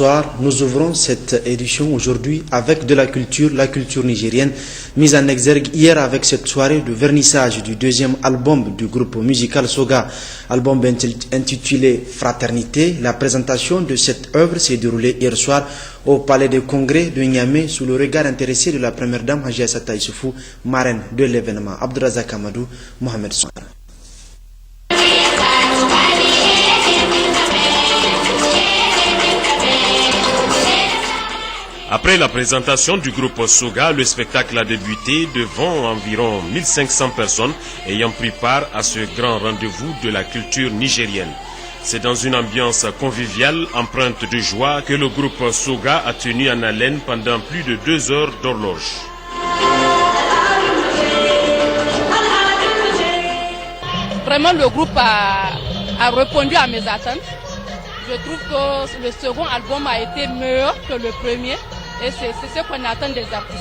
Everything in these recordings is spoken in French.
bonsoir. Nous ouvrons cette édition aujourd'hui avec de la culture nigérienne, mise en exergue hier avec cette soirée de vernissage du deuxième album du groupe musical Soga, album intitulé Fraternité. La présentation de cette œuvre s'est déroulée hier soir au Palais des Congrès de Niamey sous le regard intéressé de la première dame Hadji Assata Issoufou, marraine de l'événement. Abdourazak Amadou, Mohamed Soura. Après la présentation du groupe Soga, le spectacle a débuté devant environ 1500 personnes ayant pris part à ce grand rendez-vous de la culture nigérienne. C'est dans une ambiance conviviale, empreinte de joie, que le groupe Soga a tenu en haleine pendant plus de 2 heures d'horloge. Vraiment, le groupe a répondu à mes attentes. Je trouve que le second album a été meilleur que le premier. Et c'est ce qu'on attend des artistes.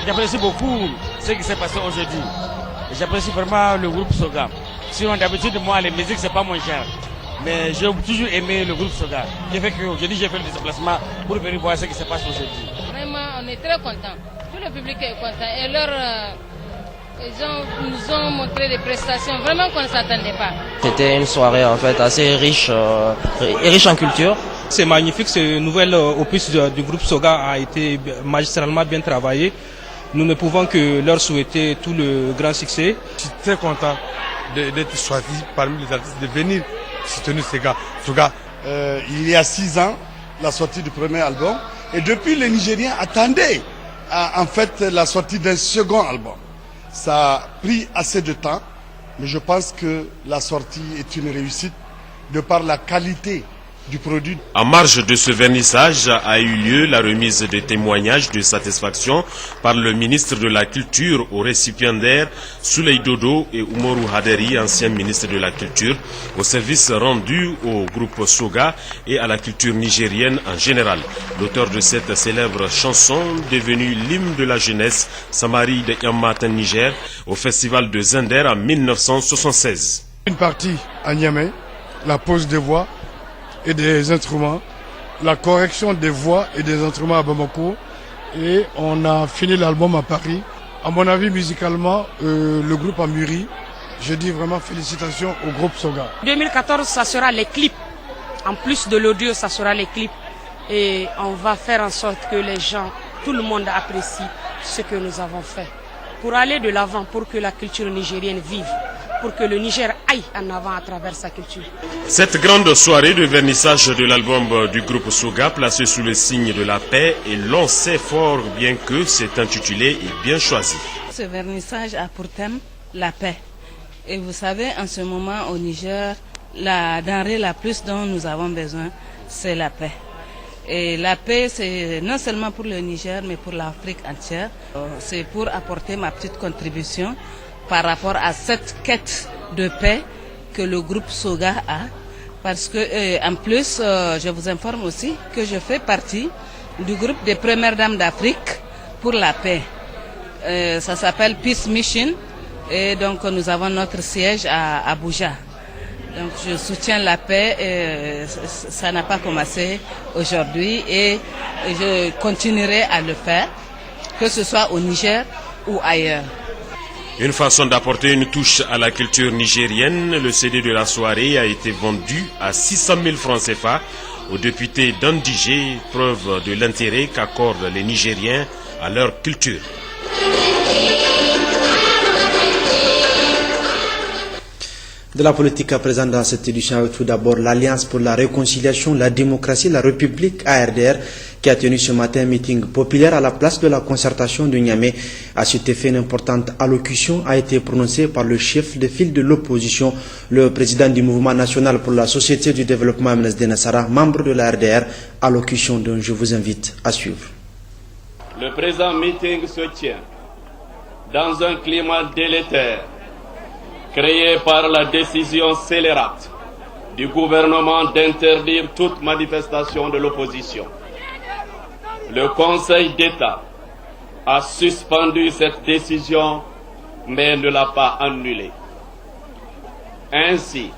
J'apprécie beaucoup ce qui s'est passé aujourd'hui. J'apprécie vraiment le groupe Soga. Sinon, d'habitude, moi, les musiques, c'est pas mon genre. Mais j'ai toujours aimé le groupe Soga. J'ai fait qu'aujourd'hui, j'ai fait le déplacement pour venir voir ce qui se passe aujourd'hui. Vraiment, on est très contents. Tout le public est content. Et les gens nous ont montré des prestations vraiment qu'on ne s'attendait pas. C'était une soirée en fait assez riche en culture. C'est magnifique, ce nouvel opus du groupe Soga a été magistralement bien travaillé. Nous ne pouvons que leur souhaiter tout le grand succès. Je suis très content d'être choisi parmi les artistes, de venir soutenir Soga. Il y a 6 ans, la sortie du premier album. Et depuis, les Nigériens attendaient en fait la sortie d'un second album. Ça a pris assez de temps, mais je pense que la sortie est une réussite de par la qualité du produit. En marge de ce vernissage a eu lieu la remise des témoignages de satisfaction par le ministre de la Culture aux récipiendaires Souley Dodo et Umoru Haderi, ancien ministre de la Culture, au service rendu au groupe Soga et à la culture nigérienne en général. L'auteur de cette célèbre chanson, devenue l'hymne de la jeunesse, Samari de Yamatan Niger, au festival de Zender en 1976. Une partie à Niamey, la pose des voix et des instruments, la correction des voix et des instruments à Bamako, et on a fini l'album à Paris. À mon avis, musicalement, le groupe a mûri. Je dis vraiment félicitations au groupe Soga. 2014, ça sera les clips. En plus de l'audio, ça sera les clips. Et on va faire en sorte que les gens, tout le monde apprécie ce que nous avons fait. Pour aller de l'avant, pour que la culture nigérienne vive, pour que le Niger aille en avant à travers sa culture. Cette grande soirée de vernissage de l'album du groupe Soga, placé sous le signe de la paix, et l'on sait fort bien que c'est intitulé et bien choisi. Ce vernissage a pour thème la paix. Et vous savez, en ce moment au Niger, la denrée la plus dont nous avons besoin, c'est la paix. Et la paix, c'est non seulement pour le Niger, mais pour l'Afrique entière. C'est pour apporter ma petite contribution par rapport à cette quête de paix que le groupe Soga a. Parce que, en plus, je vous informe aussi que je fais partie du groupe des premières dames d'Afrique pour la paix. Ça s'appelle Peace Mission. Et donc, nous avons notre siège à Abuja. Donc, je soutiens la paix. Ça n'a pas commencé aujourd'hui et je continuerai à le faire, que ce soit au Niger ou ailleurs. Une façon d'apporter une touche à la culture nigérienne, le CD de la soirée a été vendu à 600 000 francs CFA au député d'Andigé, preuve de l'intérêt qu'accordent les Nigériens à leur culture. De la politique à présent dans cette édition, avec tout d'abord l'Alliance pour la réconciliation, la démocratie, la République ARDR qui a tenu ce matin un meeting populaire à la place de la concertation de Niamey. À cet effet, une importante allocution a été prononcée par le chef de file de l'opposition, le président du mouvement national pour la société du développement MNSD Nassara, membre de la RDR, allocution dont je vous invite à suivre. Le présent meeting se tient dans un climat délétère créé par la décision scélérate du gouvernement d'interdire toute manifestation de l'opposition. Le Conseil d'État a suspendu cette décision, mais ne l'a pas annulée. Ainsi,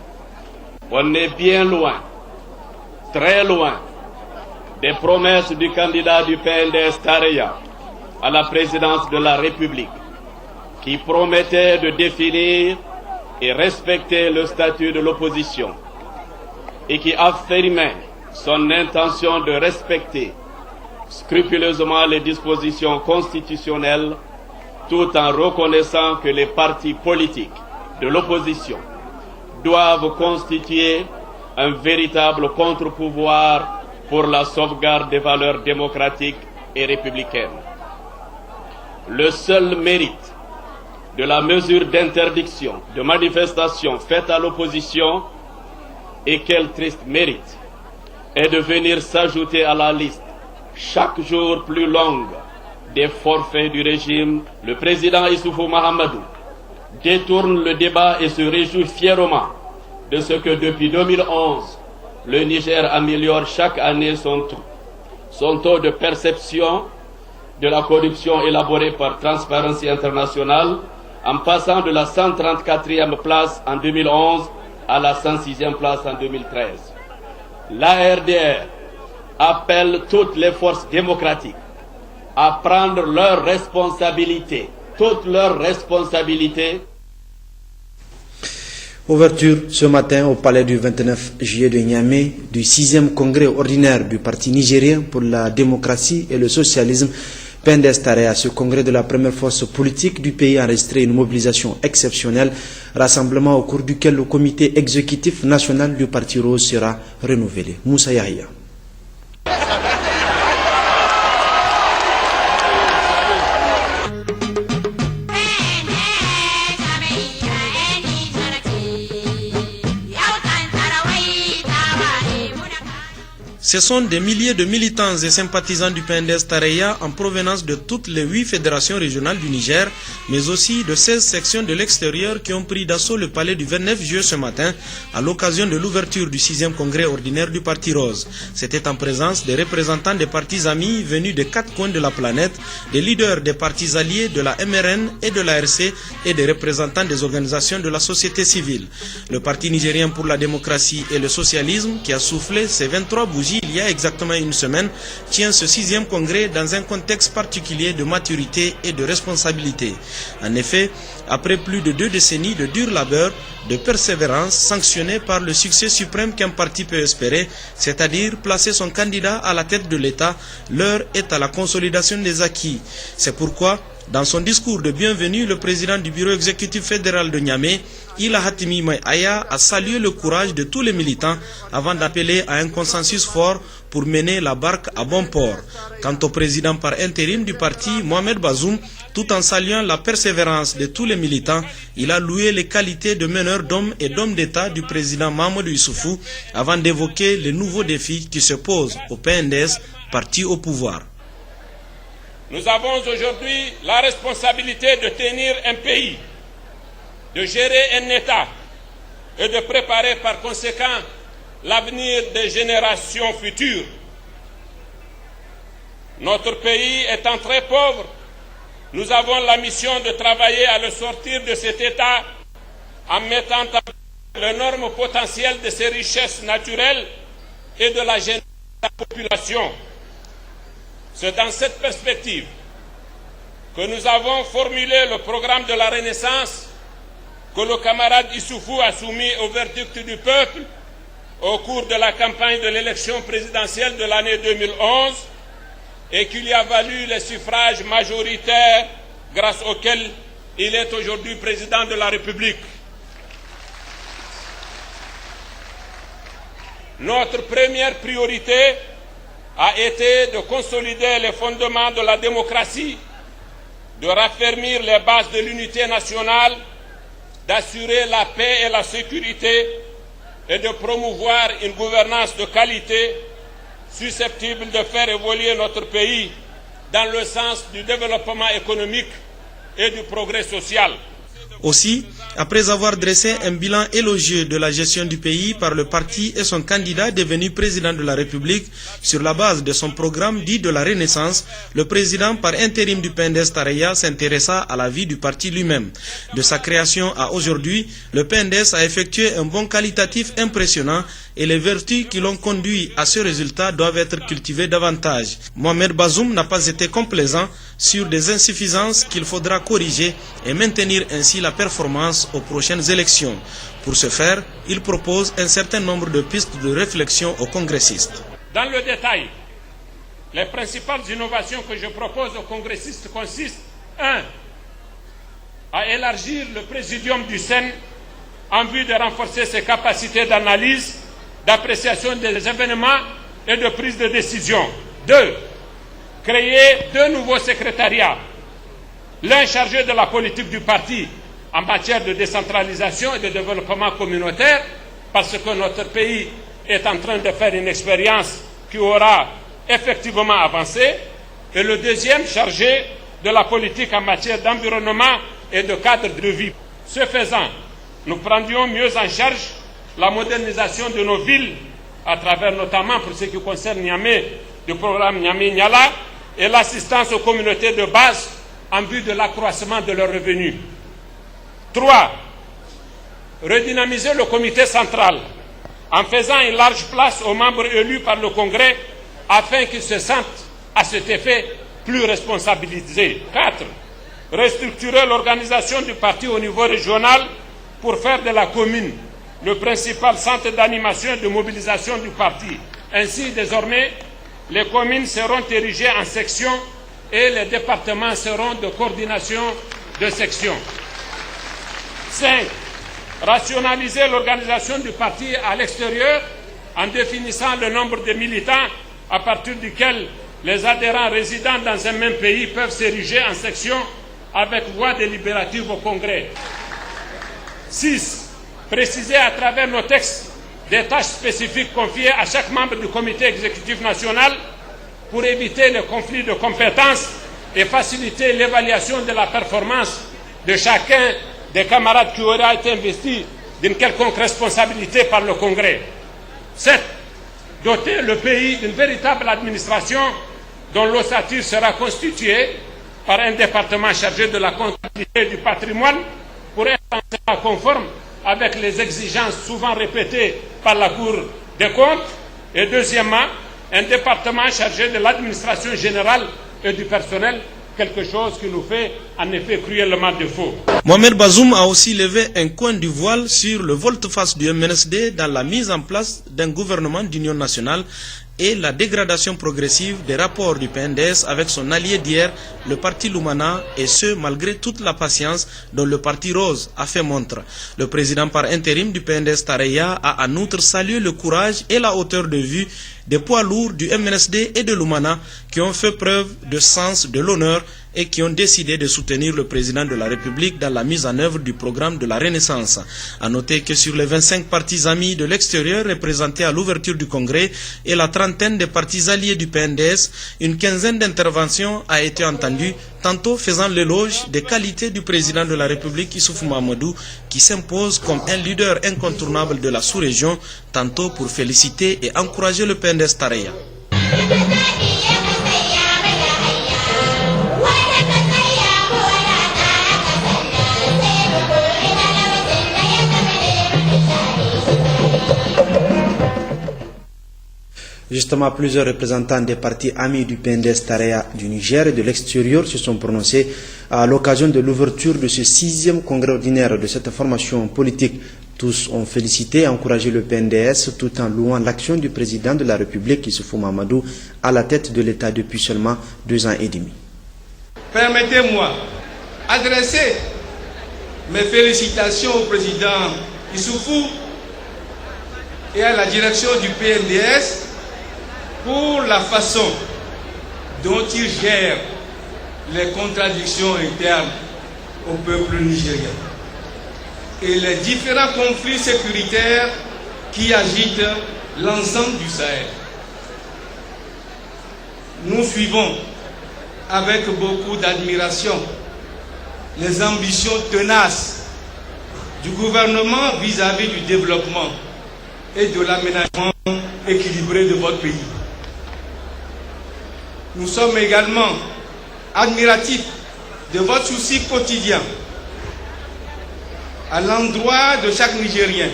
on est bien loin, très loin, des promesses du candidat du PNDS Tareya à la présidence de la République, qui promettait de définir et respecter le statut de l'opposition et qui affirmait son intention de respecter scrupuleusement les dispositions constitutionnelles tout en reconnaissant que les partis politiques de l'opposition doivent constituer un véritable contre-pouvoir pour la sauvegarde des valeurs démocratiques et républicaines. Le seul mérite de la mesure d'interdiction de manifestation faite à l'opposition, et quel triste mérite, est de venir s'ajouter à la liste chaque jour plus longue des forfaits du régime. Le président Issoufou Mahamadou détourne le débat et se réjouit fièrement de ce que depuis 2011, le Niger améliore chaque année son taux de perception de la corruption élaborée par Transparency International, en passant de la 134e place en 2011 à la 106e place en 2013. L'ARDR appelle toutes les forces démocratiques à prendre leurs responsabilités, toutes leurs responsabilités. Ouverture ce matin au palais du 29 juillet de Niamey du 6e congrès ordinaire du Parti nigérien pour la démocratie et le socialisme, PNDS Tareya. Ce congrès de la première force politique du pays a enregistré une mobilisation exceptionnelle, rassemblement au cours duquel le comité exécutif national du Parti Rose sera renouvelé. Moussa Yahya. Ce sont des milliers de militants et sympathisants du PNDS Tareya en provenance de toutes les 8 fédérations régionales du Niger, mais aussi de 16 sections de l'extérieur qui ont pris d'assaut le palais du 29 juillet ce matin à l'occasion de l'ouverture du 6e congrès ordinaire du Parti Rose. C'était en présence des représentants des partis amis venus des 4 coins de la planète, des leaders des partis alliés de la MRN et de l'ARC et des représentants des organisations de la société civile. Le Parti nigérien pour la démocratie et le socialisme, qui a soufflé ses 23 bougies il y a exactement une semaine, tient ce 6e congrès dans un contexte particulier de maturité et de responsabilité. En effet, après plus de 2 décennies de dur labeur, de persévérance sanctionnée par le succès suprême qu'un parti peut espérer, c'est-à-dire placer son candidat à la tête de l'État, l'heure est à la consolidation des acquis. C'est pourquoi, dans son discours de bienvenue, le président du bureau exécutif fédéral de Niamey, Ila Hatimi Aya, a salué le courage de tous les militants avant d'appeler à un consensus fort pour mener la barque à bon port. Quant au président par intérim du parti, Mohamed Bazoum, tout en saluant la persévérance de tous les militants, il a loué les qualités de meneur d'hommes et d'hommes d'État du président Mahamadou Issoufou avant d'évoquer les nouveaux défis qui se posent au PNDS, parti au pouvoir. Nous avons aujourd'hui la responsabilité de tenir un pays, de gérer un État et de préparer par conséquent l'avenir des générations futures. Notre pays étant très pauvre, nous avons la mission de travailler à le sortir de cet état en mettant en œuvre l'énorme potentiel de ses richesses naturelles et de la génération de la population. C'est dans cette perspective que nous avons formulé le programme de la Renaissance que le camarade Issoufou a soumis au verdict du peuple au cours de la campagne de l'élection présidentielle de l'année 2011 et qui lui a valu les suffrages majoritaires grâce auxquels il est aujourd'hui président de la République. Notre première priorité a été de consolider les fondements de la démocratie, de raffermir les bases de l'unité nationale, d'assurer la paix et la sécurité et de promouvoir une gouvernance de qualité susceptible de faire évoluer notre pays dans le sens du développement économique et du progrès social. Aussi, après avoir dressé un bilan élogieux de la gestion du pays par le parti et son candidat devenu président de la République sur la base de son programme dit de la Renaissance, le président par intérim du PNDS Tareya s'intéressa à la vie du parti lui-même. De sa création à aujourd'hui, le PNDS a effectué un bond qualitatif impressionnant et les vertus qui l'ont conduit à ce résultat doivent être cultivées davantage. Mohamed Bazoum n'a pas été complaisant sur des insuffisances qu'il faudra corriger et maintenir ainsi la performance aux prochaines élections. Pour ce faire, il propose un certain nombre de pistes de réflexion aux congressistes. Dans le détail, les principales innovations que je propose aux congressistes consistent 1. À élargir le présidium du SEN en vue de renforcer ses capacités d'analyse, d'appréciation des événements et de prise de décision. 2. Créer 2 nouveaux secrétariats, l'un chargé de la politique du parti en matière de décentralisation et de développement communautaire, parce que notre pays est en train de faire une expérience qui aura effectivement avancé, et le deuxième chargé de la politique en matière d'environnement et de cadre de vie. Ce faisant, nous prendrions mieux en charge la modernisation de nos villes, à travers notamment, pour ce qui concerne Niamey, du programme Niamey-Niala, et l'assistance aux communautés de base en vue de l'accroissement de leurs revenus. 3. Redynamiser le comité central en faisant une large place aux membres élus par le Congrès afin qu'ils se sentent à cet effet plus responsabilisés. 4. Restructurer l'organisation du parti au niveau régional pour faire de la commune le principal centre d'animation et de mobilisation du parti. Ainsi, désormais, les communes seront érigées en sections et les départements seront de coordination de sections. 5. Rationaliser l'organisation du parti à l'extérieur en définissant le nombre de militants à partir duquel les adhérents résidant dans un même pays peuvent s'ériger en section avec voix délibérative au Congrès. 6. Préciser à travers nos textes des tâches spécifiques confiées à chaque membre du comité exécutif national pour éviter les conflits de compétences et faciliter l'évaluation de la performance de chacun des camarades qui aura été investi d'une quelconque responsabilité par le Congrès. 7. Doter le pays d'une véritable administration dont l'ossature sera constituée par un département chargé de la comptabilité du patrimoine pour être conforme avec les exigences souvent répétées par la Cour des comptes. Et deuxièmement, un département chargé de l'administration générale et du personnel, quelque chose qui nous fait en effet cruellement défaut. Mohamed Bazoum a aussi levé un coin du voile sur le volte-face du MNSD dans la mise en place d'un gouvernement d'union nationale et la dégradation progressive des rapports du PNDS avec son allié d'hier, le parti Lumana, et ce malgré toute la patience dont le parti Rose a fait montre. Le président par intérim du PNDS Tareya a en outre salué le courage et la hauteur de vue des poids lourds du MNSD et de Lumana qui ont fait preuve de sens de l'honneur et qui ont décidé de soutenir le président de la République dans la mise en œuvre du programme de la Renaissance. A noter que sur les 25 partis amis de l'extérieur représentés à l'ouverture du congrès et la trentaine de partis alliés du PNDS, une quinzaine d'interventions a été entendue, tantôt faisant l'éloge des qualités du président de la République Issoufou Mahamadou, qui s'impose comme un leader incontournable de la sous-région, tantôt pour féliciter et encourager le PNDS Tareya. Justement, plusieurs représentants des partis amis du PNDS Tareya du Niger et de l'extérieur se sont prononcés à l'occasion de l'ouverture de ce 6e congrès ordinaire de cette formation politique. Tous ont félicité et encouragé le PNDS tout en louant l'action du président de la République, Issoufou Mahamadou, à la tête de l'État depuis seulement 2 ans et demi. Permettez-moi d'adresser mes félicitations au président Issoufou et à la direction du PNDS pour la façon dont il gère les contradictions internes au peuple nigérien et les différents conflits sécuritaires qui agitent l'ensemble du Sahel. Nous suivons avec beaucoup d'admiration les ambitions tenaces du gouvernement vis-à-vis du développement et de l'aménagement équilibré de votre pays. Nous sommes également admiratifs de votre souci quotidien à l'endroit de chaque Nigérien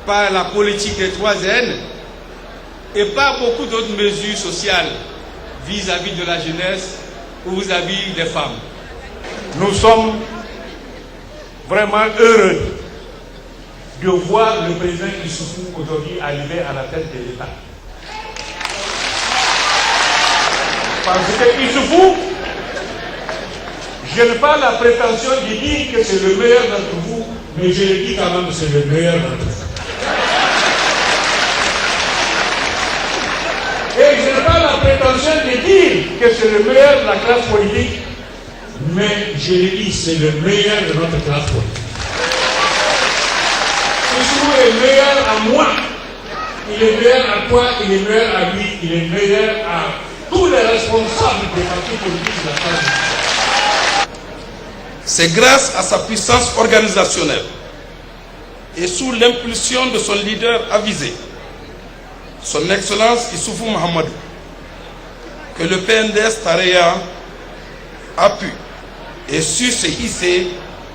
par la politique des 3N et par beaucoup d'autres mesures sociales vis-à-vis de la jeunesse ou vis-à-vis des femmes. Nous sommes vraiment heureux de voir le président Issoufou aujourd'hui arriver à la tête de l'État. Parce que Issoufou, je n'ai pas la prétention de dire que c'est le meilleur d'entre vous, mais je le dis quand même que c'est le meilleur d'entre vous. Et je n'ai pas la prétention de dire que c'est le meilleur de la classe politique, mais je le dis, c'est le meilleur de notre classe politique. Issoufou est meilleur à moi, il est meilleur à toi, il est meilleur à lui, il est meilleur à tous les responsables des partis politiques de la classe politique. C'est grâce à sa puissance organisationnelle et sous l'impulsion de son leader avisé, son Excellence Issoufou Mahamadou, que le PNDS Tareya a pu et su se hisser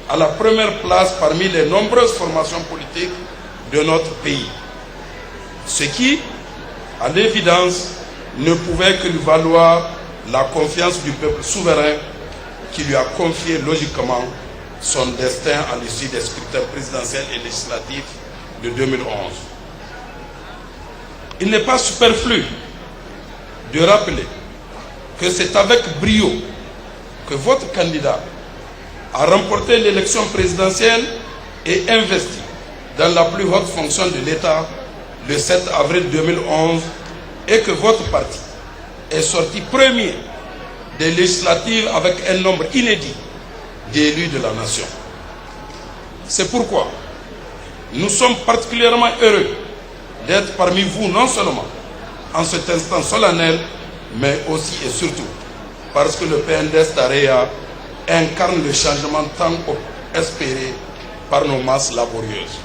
à la première place parmi les nombreuses formations politiques de notre pays. Ce qui, à l'évidence, ne pouvait que lui valoir la confiance du peuple souverain qui lui a confié logiquement son destin à l'issue des scrutins présidentiels et législatifs de 2011. Il n'est pas superflu de rappeler que c'est avec brio que votre candidat a remporté l'élection présidentielle et investi dans la plus haute fonction de l'État le 7 avril 2011 et que votre parti est sorti premier des législatives avec un nombre inédit d'élus de la nation. C'est pourquoi nous sommes particulièrement heureux d'être parmi vous, non seulement en cet instant solennel, mais aussi et surtout parce que le PNDS Tareya incarne le changement tant espéré par nos masses laborieuses.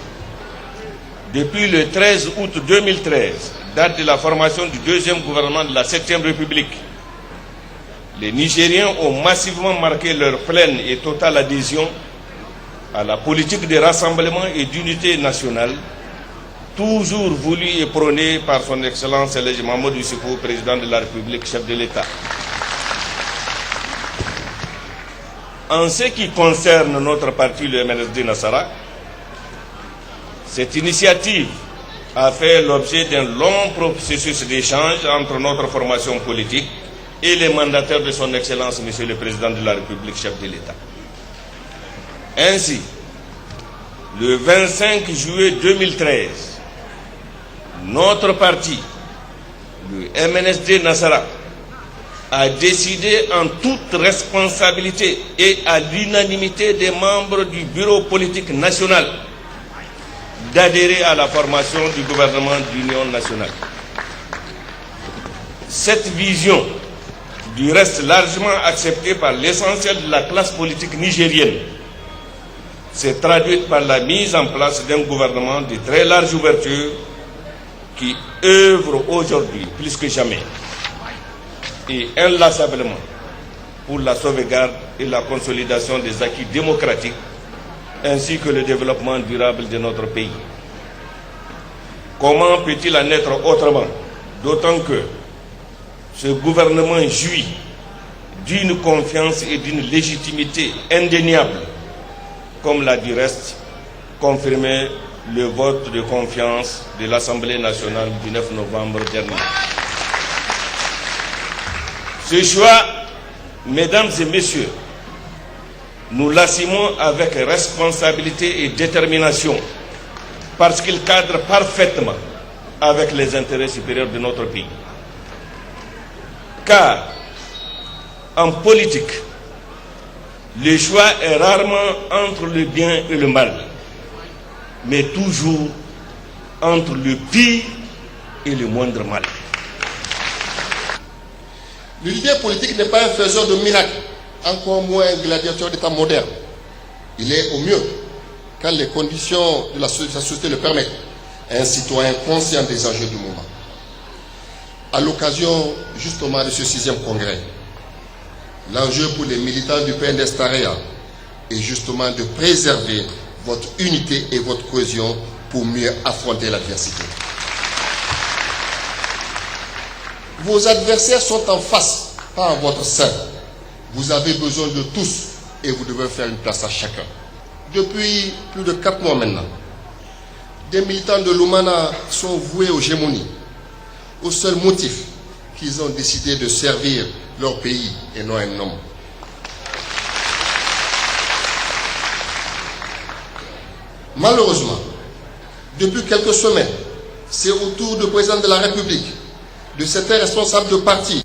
Depuis le 13 août 2013, date de la formation du deuxième gouvernement de la 7e République, les Nigériens ont massivement marqué leur pleine et totale adhésion à la politique de rassemblement et d'unité nationale, toujours voulue et prônée par son Excellence Elhaji Mahamadou Issoufou, président de la République, chef de l'État. En ce qui concerne notre parti, le MNSD Nassara, cette initiative a fait l'objet d'un long processus d'échange entre notre formation politique et les mandataires de son Excellence, Monsieur le Président de la République, chef de l'État. Ainsi, le 25 juillet 2013, notre parti, le MNSD Nassara, a décidé en toute responsabilité et à l'unanimité des membres du bureau politique national d'adhérer à la formation du gouvernement d'union nationale. Cette vision, du reste largement acceptée par l'essentiel de la classe politique nigérienne, s'est traduite par la mise en place d'un gouvernement de très large ouverture qui œuvre aujourd'hui plus que jamais et inlassablement pour la sauvegarde et la consolidation des acquis démocratiques ainsi que le développement durable de notre pays. Comment peut-il en être autrement, d'autant que ce gouvernement jouit d'une confiance et d'une légitimité indéniable, comme l'a du reste confirmé le vote de confiance de l'Assemblée nationale du 9 novembre dernier. Ce choix, mesdames et messieurs, nous l'assumons avec responsabilité et détermination parce qu'il cadre parfaitement avec les intérêts supérieurs de notre pays. Car, en politique, le choix est rarement entre le bien et le mal, mais toujours entre le pire et le moindre mal. Le leader politique n'est pas un faiseur de miracles, encore moins un gladiateur d'État moderne. Il est au mieux, quand les conditions de la société le permettent, un citoyen conscient des enjeux du moment. À l'occasion justement de ce 6e congrès, l'enjeu pour les militants du PNDS Tareya est justement de préserver votre unité et votre cohésion pour mieux affronter l'adversité. Vos adversaires sont en face, pas en votre sein. Vous avez besoin de tous et vous devez faire une place à chacun. Depuis plus de 4 mois maintenant, des militants de l'Oumana sont voués aux gémonies, au seul motif qu'ils ont décidé de servir leur pays et non un homme. Malheureusement, depuis quelques semaines, c'est au tour du président de la République, de certains responsables de partis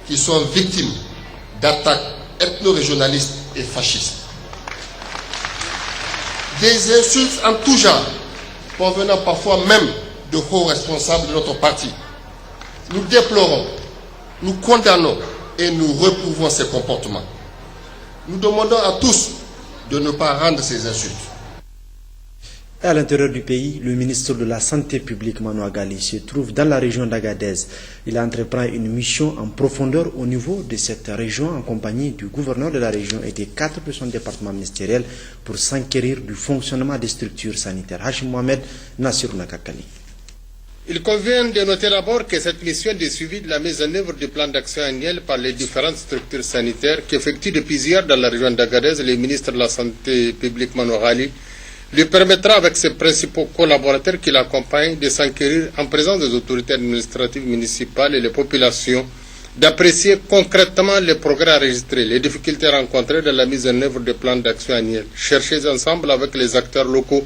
qui sont victimes d'attaques ethno-régionalistes et fascistes. Des insultes en tout genre, provenant parfois même de hauts responsables de notre parti. Nous déplorons, nous condamnons et nous réprouvons ces comportements. Nous demandons à tous de ne pas rendre ces insultes. À l'intérieur du pays, le ministre de la Santé publique, Manoa Gali, se trouve dans la région d'Agadez. Il entreprend une mission en profondeur au niveau de cette région en compagnie du gouverneur de la région et des 4 de son département ministériel pour s'enquérir du fonctionnement des structures sanitaires. Hachim Mohamed, Nassir Nakakali. Il convient de noter d'abord que cette mission de suivi de la mise en œuvre du plan d'action annuel par les différentes structures sanitaires qu'effectue depuis hier dans la région d'Agadez le ministre de la Santé publique, Manoa Gali, lui permettra avec ses principaux collaborateurs qui l'accompagnent de s'enquérir en présence des autorités administratives municipales et les populations, d'apprécier concrètement les progrès enregistrés, les difficultés rencontrées dans la mise en œuvre des plans d'action annuels, chercher ensemble avec les acteurs locaux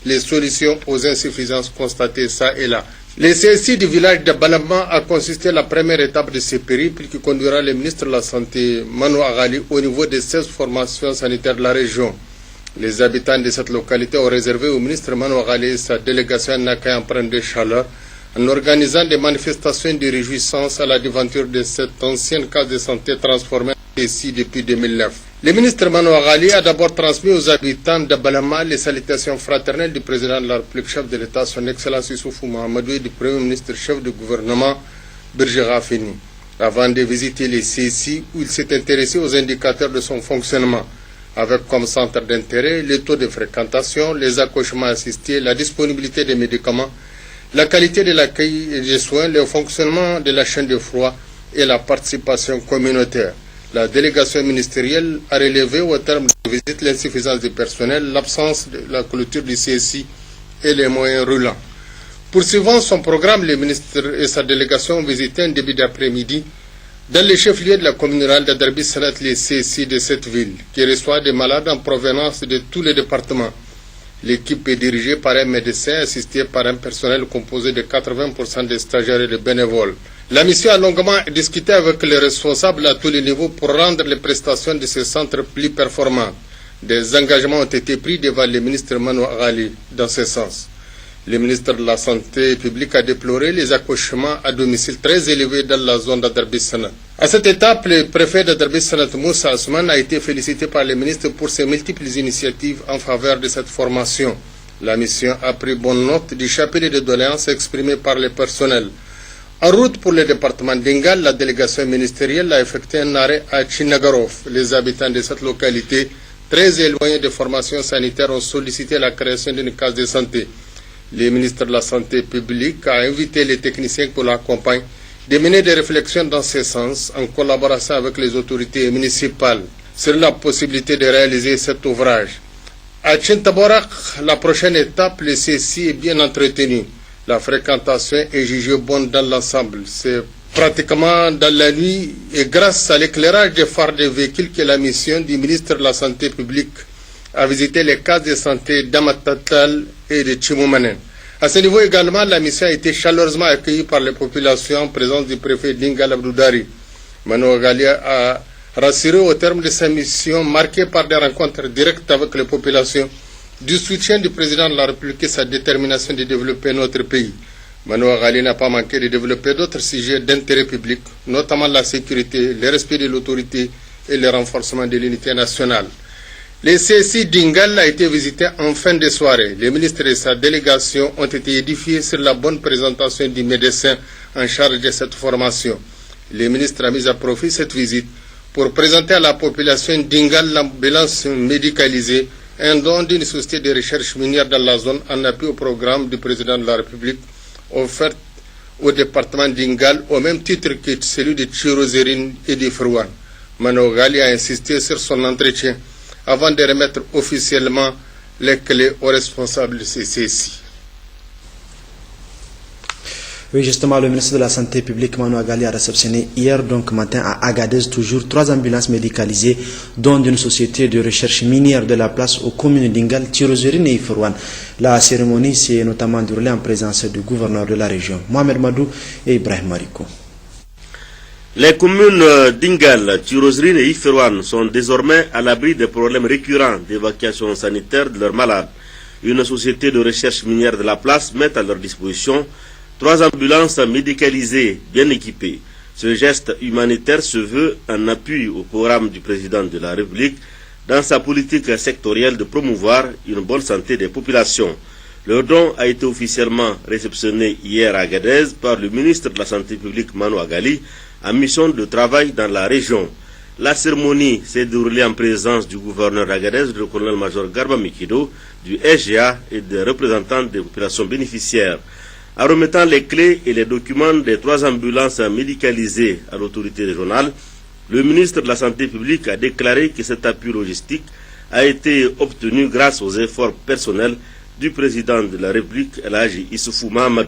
les solutions aux insuffisances constatées ça et là. Le CSI du village de Balamba a consisté à la première étape de ce périple qui conduira le ministre de la Santé, Manoa Gali, au niveau des 16 formations sanitaires de la région. Les habitants de cette localité ont réservé au ministre Manoa Gali et sa délégation un accueil empreint de chaleur en organisant des manifestations de réjouissance à la devanture de cette ancienne case de santé transformée ici depuis 2009. Le ministre Manoa Gali a d'abord transmis aux habitants de Balama les salutations fraternelles du président de la République, chef de l'État, son Excellence Issoufou Mahamadou, et du Premier ministre, chef du gouvernement, Birji Rafini, avant de visiter les CSI où il s'est intéressé aux indicateurs de son fonctionnement, avec comme centre d'intérêt les taux de fréquentation, les accouchements assistés, la disponibilité des médicaments, la qualité de l'accueil et des soins, le fonctionnement de la chaîne de froid et la participation communautaire. La délégation ministérielle a relevé au terme de la visite l'insuffisance du personnel, l'absence de la clôture du CSI et les moyens roulants. Poursuivant son programme, le ministre et sa délégation ont visité un début d'après-midi dans les chefs-lieux de la commune rurale d'Adarbi Sanat, les CSI de cette ville, qui reçoit des malades en provenance de tous les départements. L'équipe est dirigée par un médecin assisté par un personnel composé de 80% de stagiaires et de bénévoles. La mission a longuement discuté avec les responsables à tous les niveaux pour rendre les prestations de ces centres plus performantes. Des engagements ont été pris devant le ministre Manoa Gali dans ce sens. Le ministre de la Santé publique a déploré les accouchements à domicile très élevés dans la zone d'Adarbi Sanat. À cette étape, le préfet d'Adarbi Sanat, Moussa Asman, a été félicité par le ministre pour ses multiples initiatives en faveur de cette formation. La mission a pris bonne note du chapelet de doléances exprimées par le personnel. En route pour le département d'Ingal, la délégation ministérielle a effectué un arrêt à Chinagarov. Les habitants de cette localité, très éloignés des formations sanitaires, ont sollicité la création d'une case de santé. Le ministre de la Santé publique a invité les techniciens qui l'accompagnent de mener des réflexions dans ce sens en collaboration avec les autorités municipales sur la possibilité de réaliser cet ouvrage. À Chintaborak, la prochaine étape, le CSI est bien entretenu. La fréquentation est jugée bonne dans l'ensemble. C'est pratiquement dans la nuit et grâce à l'éclairage des phares des véhicules que la mission du ministre de la Santé publique a visité les cases de santé d'Amatatal et de Chimoumanen. À ce niveau également, la mission a été chaleureusement accueillie par les populations en présence du préfet Dingal Abdoudari. Manoa Gali a rassuré au terme de sa mission marquée par des rencontres directes avec les populations, du soutien du président de la République et sa détermination de développer notre pays. Manoa Gali n'a pas manqué de développer d'autres sujets d'intérêt public, notamment la sécurité, le respect de l'autorité et le renforcement de l'unité nationale. Le CSI d'Ingal a été visité en fin de soirée. Le ministre et sa délégation ont été édifiés sur la bonne présentation du médecin en charge de cette formation. Le ministre a mis à profit cette visite pour présenter à la population d'Ingal l'ambulance médicalisée un don d'une société de recherche minière dans la zone en appui au programme du président de la République offert au département d'Ingal au même titre que celui de Tirozérine et de Frouane. Mano Gali a insisté sur son entretien avant de remettre officiellement les clés aux responsables de CCC. Oui, justement, le ministre de la Santé publique, Mano Gali, a réceptionné hier donc matin à Agadez toujours 3 ambulances médicalisées, dont d'une société de recherche minière de la place aux communes d'Ingal, Tirozérine et Ifrouane. La cérémonie s'est notamment déroulée en présence du gouverneur de la région, Mohamed Madou et Ibrahim Mariko. Les communes d'Ingal, Tirozérine et Ifrouane sont désormais à l'abri des problèmes récurrents d'évacuation sanitaire de leurs malades. Une société de recherche minière de la place met à leur disposition 3 ambulances médicalisées bien équipées. Ce geste humanitaire se veut un appui au programme du président de la République dans sa politique sectorielle de promouvoir une bonne santé des populations. Le don a été officiellement réceptionné hier à Agadez par le ministre de la Santé publique Mano Gali en mission de travail dans la région. La cérémonie s'est déroulée en présence du gouverneur d'Agadez, le colonel-major Garba Mikido, du SGA et des représentants des populations bénéficiaires. En remettant les clés et les documents des 3 ambulances médicalisées à l'autorité régionale, le ministre de la Santé publique a déclaré que cet appui logistique a été obtenu grâce aux efforts personnels du président de la République, El Hadji Issoufou Mahamadou.